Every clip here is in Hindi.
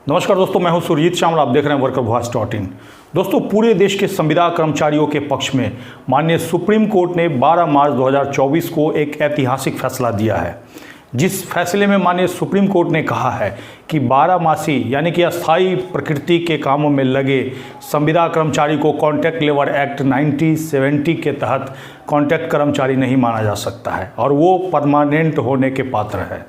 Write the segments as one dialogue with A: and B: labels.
A: नमस्कार दोस्तों, मैं हूं सुरजीत श्यामल। आप देख रहे हैं वर्कर वॉइस.in। दोस्तों, पूरे देश के संविदा कर्मचारियों के पक्ष में माननीय सुप्रीम कोर्ट ने 12 मार्च 2024 को एक ऐतिहासिक फैसला दिया है। जिस फैसले में माननीय सुप्रीम कोर्ट ने कहा है कि 12 मासी यानी कि अस्थायी प्रकृति के कामों में लगे संविदा कर्मचारी को कॉन्ट्रैक्ट लेबर एक्ट 1970 के तहत कॉन्ट्रैक्ट कर्मचारी नहीं माना जा सकता है और वो परमानेंट होने के पात्र है।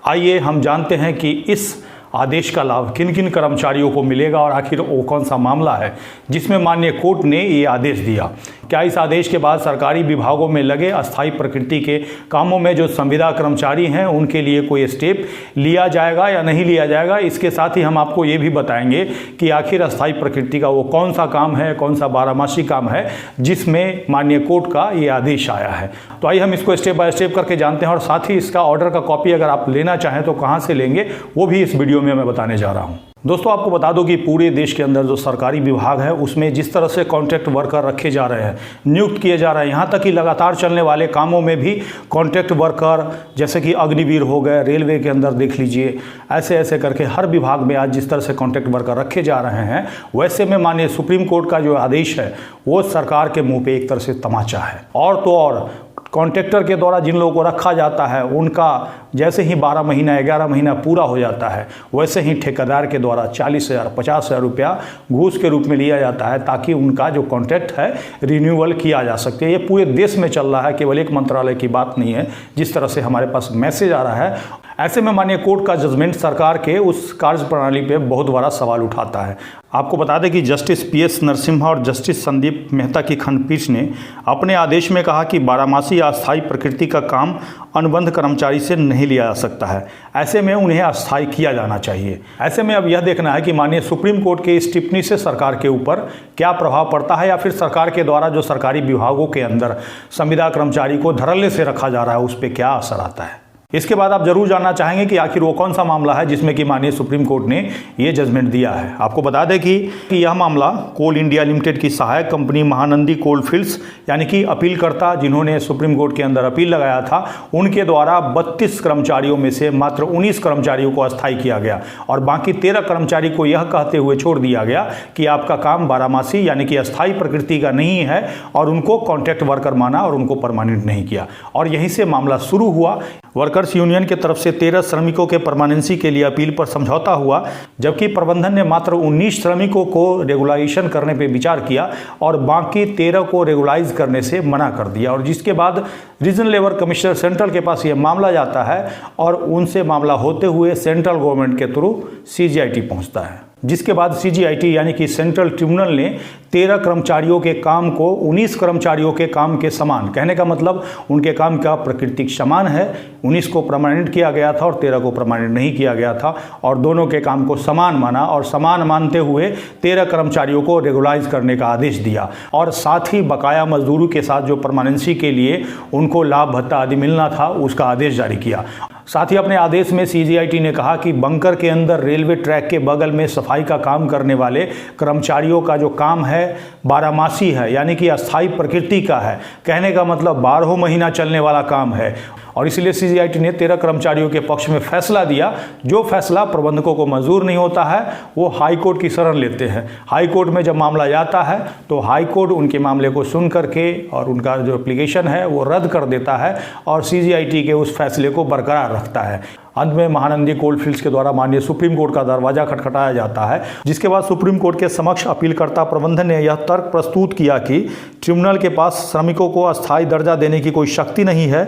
A: आइए हम जानते हैं कि इस आदेश का लाभ किन किन कर्मचारियों को मिलेगा और आखिर वो कौन सा मामला है जिसमें माननीय कोर्ट ने ये आदेश दिया। क्या इस आदेश के बाद सरकारी विभागों में लगे अस्थायी प्रकृति के कामों में जो संविदा कर्मचारी हैं उनके लिए कोई स्टेप लिया जाएगा या नहीं लिया जाएगा। इसके साथ ही हम आपको ये भी बताएंगे कि आखिर अस्थायी प्रकृति का वो कौन सा काम है, कौन सा 12 मासी काम है जिसमें माननीय कोर्ट का ये आदेश आया है। तो आइए हम इसको स्टेप बाय स्टेप करके जानते हैं और साथ ही इसका ऑर्डर का कॉपी अगर आप लेना चाहें तो कहाँ से लेंगे वो भी इस वीडियो में मैं बताने जा रहा हूं। दोस्तों, आपको बता दो कि पूरे देश के अंदर जो सरकारी विभाग है उसमें जिस तरह से कॉन्ट्रैक्ट वर्कर रखे जा रहे हैं, नियुक्त किए जा रहे हैं, यहाँ तक कि लगातार चलने वाले कामों में भी कॉन्ट्रैक्ट वर्कर जैसे कि अग्निवीर हो गए, रेलवे के अंदर देख लीजिए, ऐसे ऐसे करके हर विभाग में आज जिस तरह से कॉन्ट्रैक्ट वर्कर रखे जा रहे हैं, वैसे में माननीय सुप्रीम कोर्ट का जो आदेश है वो सरकार के मुँह पर एक तरह से तमाचा है। और तो और कॉन्ट्रैक्टर के द्वारा जिन लोगों को रखा जाता है उनका जैसे ही 12 महीना 11 महीना पूरा हो जाता है वैसे ही ठेकेदार के द्वारा 40,000 50,000 रुपया घूस के रूप में लिया जाता है ताकि उनका जो कॉन्ट्रैक्ट है रिन्यूअल किया जा सके। ये पूरे देश में चल रहा है, केवल एक मंत्रालय की बात नहीं है। जिस तरह से हमारे पास मैसेज आ रहा है, ऐसे में माननीय कोर्ट का जजमेंट सरकार के उस कार्य प्रणाली पे बहुत बड़ा सवाल उठाता है। आपको बता दें कि जस्टिस PS नरसिम्हा और जस्टिस संदीप मेहता की खंडपीठ ने अपने आदेश में कहा कि 12 मासी अस्थायी प्रकृति का काम अनुबंध कर्मचारी से नहीं लिया जा सकता है। ऐसे में उन्हें अस्थायी किया जाना चाहिए। ऐसे में अब यह देखना है कि माननीय सुप्रीम कोर्ट के इस टिप्पणी से सरकार के ऊपर क्या प्रभाव पड़ता है या फिर सरकार के द्वारा जो सरकारी विभागों के अंदर संविदा कर्मचारी को धड़ल्ले से रखा जा रहा है उस पर क्या असर आता है। इसके बाद आप जरूर जानना चाहेंगे कि आखिर वो कौन सा मामला है जिसमें कि माननीय सुप्रीम कोर्ट ने ये जजमेंट दिया है। आपको बता दें कि यह मामला कोल इंडिया लिमिटेड की सहायक कंपनी महानंदी कोल फील्ड्स यानी कि अपीलकर्ता जिन्होंने सुप्रीम कोर्ट के अंदर अपील लगाया था उनके द्वारा 32 कर्मचारियों में से मात्र 19 कर्मचारियों को अस्थायी किया गया और बाकी 13 कर्मचारी को यह कहते हुए छोड़ दिया गया कि आपका काम 12 मासी यानी कि अस्थायी प्रकृति का नहीं है और उनको कॉन्ट्रैक्ट वर्कर माना और उनको परमानेंट नहीं किया। और यहीं से मामला शुरू हुआ। वर्कर्स यूनियन की तरफ से 13 श्रमिकों के परमानेंसी के लिए अपील पर समझौता हुआ, जबकि प्रबंधन ने मात्र 19 श्रमिकों को रेगुलाइजेशन करने पर विचार किया और बाकी 13 को रेगुलाइज करने से मना कर दिया। और जिसके बाद रीजनल लेबर कमिश्नर सेंट्रल के पास यह मामला जाता है और उनसे मामला होते हुए सेंट्रल गवर्नमेंट के थ्रू CGIT पहुंचता है, जिसके बाद CGIT यानी कि सेंट्रल ट्रिब्यूनल ने 13 कर्मचारियों के काम को 19 कर्मचारियों के काम के समान, कहने का मतलब उनके काम का प्रकृति समान है, 19 को परमानेंट किया गया था और 13 को परमानेंट नहीं किया गया था और दोनों के काम को समान माना और समान मानते हुए 13 कर्मचारियों को रेगुलाइज करने का आदेश दिया और साथ ही बकाया मजदूरों के साथ जो परमानेंसी के लिए उनको लाभ भत्ता आदि मिलना था उसका आदेश जारी किया। साथ ही अपने आदेश में CGIT ने कहा कि बंकर के अंदर रेलवे ट्रैक के बगल में सफाई का काम करने वाले कर्मचारियों का जो काम है 12 मासी है यानी कि अस्थायी प्रकृति का है, कहने का मतलब 12 महीना चलने वाला काम है और इसलिए CGIT ने 13 कर्मचारियों के पक्ष में फैसला दिया। जो फैसला प्रबंधकों को मंजूर नहीं होता है वो हाई कोर्ट की शरण लेते हैं। हाई कोर्ट में जब मामला जाता है तो हाई कोर्ट उनके मामले को सुन करके और उनका जो एप्लीकेशन है वो रद्द कर देता है और CGIT के उस फैसले को बरकरार रखता है। अंत में महानंदी कोल फील्ड्स के द्वारा माननीय सुप्रीम कोर्ट का दरवाजा खटखटाया जाता है, जिसके बाद सुप्रीम कोर्ट के समक्ष अपीलकर्ता प्रबंधन ने यह तर्क प्रस्तुत किया कि ट्रिब्यूनल के पास श्रमिकों को अस्थायी दर्जा देने की कोई शक्ति नहीं है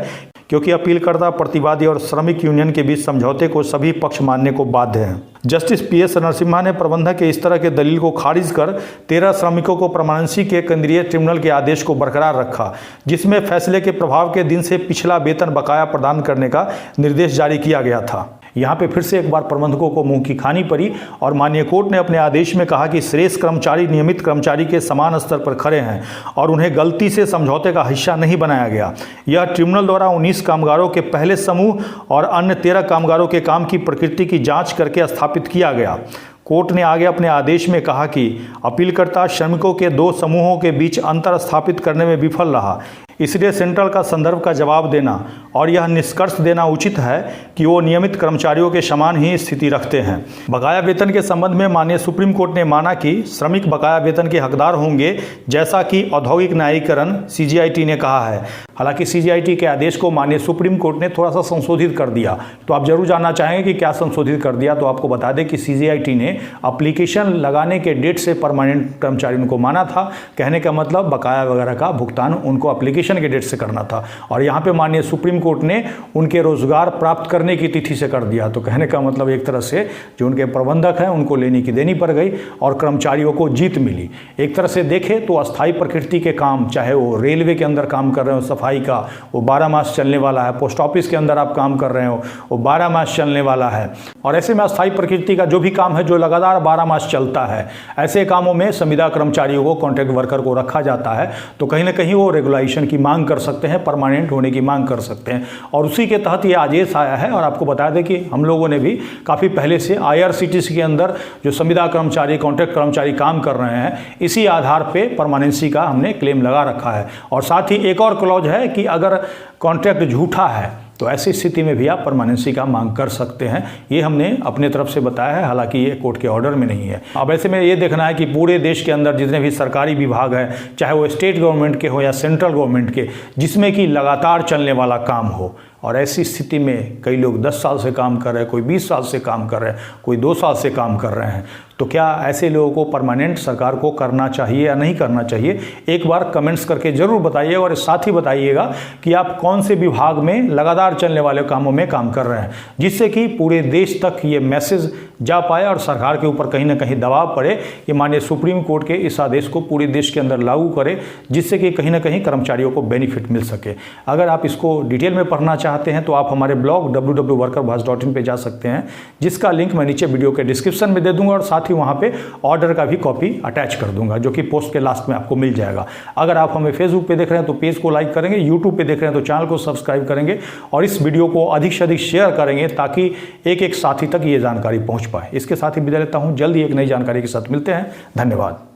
A: क्योंकि अपीलकर्ता, प्रतिवादी और श्रमिक यूनियन के बीच समझौते को सभी पक्ष मानने को बाध्य हैं। जस्टिस PS नरसिम्हा ने प्रबंधक के इस तरह के दलील को खारिज कर 13 श्रमिकों को परमानेंसी के केंद्रीय ट्रिब्यूनल के आदेश को बरकरार रखा, जिसमें फैसले के प्रभाव के दिन से पिछला वेतन बकाया प्रदान करने का निर्देश जारी किया गया था। यहाँ पे फिर से एक बार प्रबंधकों को मुंह की खानी पड़ी और माननीय कोर्ट ने अपने आदेश में कहा कि श्रेष्ठ कर्मचारी नियमित कर्मचारी के समान स्तर पर खड़े हैं और उन्हें गलती से समझौते का हिस्सा नहीं बनाया गया। यह ट्रिब्यूनल द्वारा 19 कामगारों के पहले समूह और अन्य 13 कामगारों के काम की प्रकृति की जांच करके स्थापित किया गया। कोर्ट ने आगे अपने आदेश में कहा कि अपीलकर्ता श्रमिकों के 2 समूहों के बीच अंतर स्थापित करने में विफल रहा। इसलिए सेंट्रल का संदर्भ का जवाब देना और यह निष्कर्ष देना उचित है कि वो नियमित कर्मचारियों के समान ही स्थिति रखते हैं। बकाया वेतन के संबंध में माननीय सुप्रीम कोर्ट ने माना कि श्रमिक बकाया वेतन के हकदार होंगे, जैसा कि औद्योगिक न्यायीकरण CGIT ने कहा है। हालांकि CGIT के आदेश को माननीय सुप्रीम कोर्ट ने थोड़ा सा संशोधित कर दिया, तो आप जरूर जानना चाहेंगे कि क्या संशोधित कर दिया। तो आपको बता दें कि CGIT ने एप्लीकेशन लगाने के डेट से परमानेंट कर्मचारी उनको माना था। कहने का मतलब बकाया वगैरह का भुगतान उनको एप्लीकेशन के डेट से करना था, और यहाँ पे माननीय सुप्रीम कोर्ट ने उनके रोजगार प्राप्त करने की तिथि से कर दिया। तो कहने का मतलब एक तरह से जो उनके प्रबंधक हैं उनको लेने की देनी पड़ गई और कर्मचारियों को जीत मिली। एक तरह से देखें तो अस्थायी प्रकृति के काम, चाहे वो रेलवे के अंदर काम कर रहे हो सफाई का, वो 12 मास चलने वाला है। पोस्ट ऑफिस के अंदर आप काम कर रहे हो, वो 12 मास चलने वाला है। और ऐसे में अस्थायी प्रकृति का जो भी काम है जो लगातार 12 मास चलता है, ऐसे कामों में संविदा कर्मचारियों को, कॉन्ट्रैक्ट वर्कर को रखा जाता है। तो कहीं ना कहीं वो रेगुलाइजेशन की मांग कर सकते हैं, परमानेंट होने की मांग कर सकते हैं, और उसी के तहत ये आदेश आया है। और आपको बता दें कि हम लोगों ने भी काफ़ी पहले से IRCTC के अंदर जो संविदा कर्मचारी, कॉन्ट्रैक्ट कर्मचारी काम कर रहे हैं, इसी आधार पे परमानेंसी का हमने क्लेम लगा रखा है। और साथ ही एक और क्लॉज है कि अगर कॉन्ट्रैक्ट झूठा है तो ऐसी स्थिति में भी आप परमानेंसी का मांग कर सकते हैं। ये हमने अपने तरफ से बताया है, हालांकि ये कोर्ट के ऑर्डर में नहीं है। अब ऐसे में ये देखना है कि पूरे देश के अंदर जितने भी सरकारी विभाग हैं, चाहे वो स्टेट गवर्नमेंट के हो या सेंट्रल गवर्नमेंट के, जिसमें कि लगातार चलने वाला काम हो, और ऐसी स्थिति में कई लोग 10 साल से काम कर रहे हैं, कोई 20 साल से काम कर रहे हैं, कोई 2 साल से काम कर रहे हैं, तो क्या ऐसे लोगों को परमानेंट सरकार को करना चाहिए या नहीं करना चाहिए? एक बार कमेंट्स करके जरूर बताइएगा, और साथ ही बताइएगा कि आप कौन से विभाग में लगातार चलने वाले कामों में काम कर रहे हैं, जिससे कि पूरे देश तक ये मैसेज जा पाए और सरकार के ऊपर कहीं ना कहीं दबाव पड़े कि माननीय सुप्रीम कोर्ट के इस आदेश को पूरे देश के अंदर लागू करे, जिससे कि कहीं ना कहीं कर्मचारियों को बेनिफिट मिल सके। अगर आप इसको डिटेल में पढ़ना चाहते हैं तो आप हमारे ब्लॉग www.workervoice.in पे जा सकते हैं, जिसका लिंक मैं नीचे वीडियो के डिस्क्रिप्शन में दे दूंगा, और साथ ही वहाँ पे ऑर्डर का भी कॉपी अटैच कर दूंगा, जो कि पोस्ट के लास्ट में आपको मिल जाएगा। अगर आप हमें फेसबुक पे देख रहे हैं तो पेज को लाइक करेंगे, यूट्यूब पे देख रहे हैं तो चैनल को सब्सक्राइब करेंगे, और इस वीडियो को अधिक से अधिक शेयर करेंगे ताकि एक एक साथी तक ये जानकारी पहुँच पाए। इसके साथ ही विदा लेता हूँ, जल्द ही एक नई जानकारी के साथ मिलते हैं। धन्यवाद।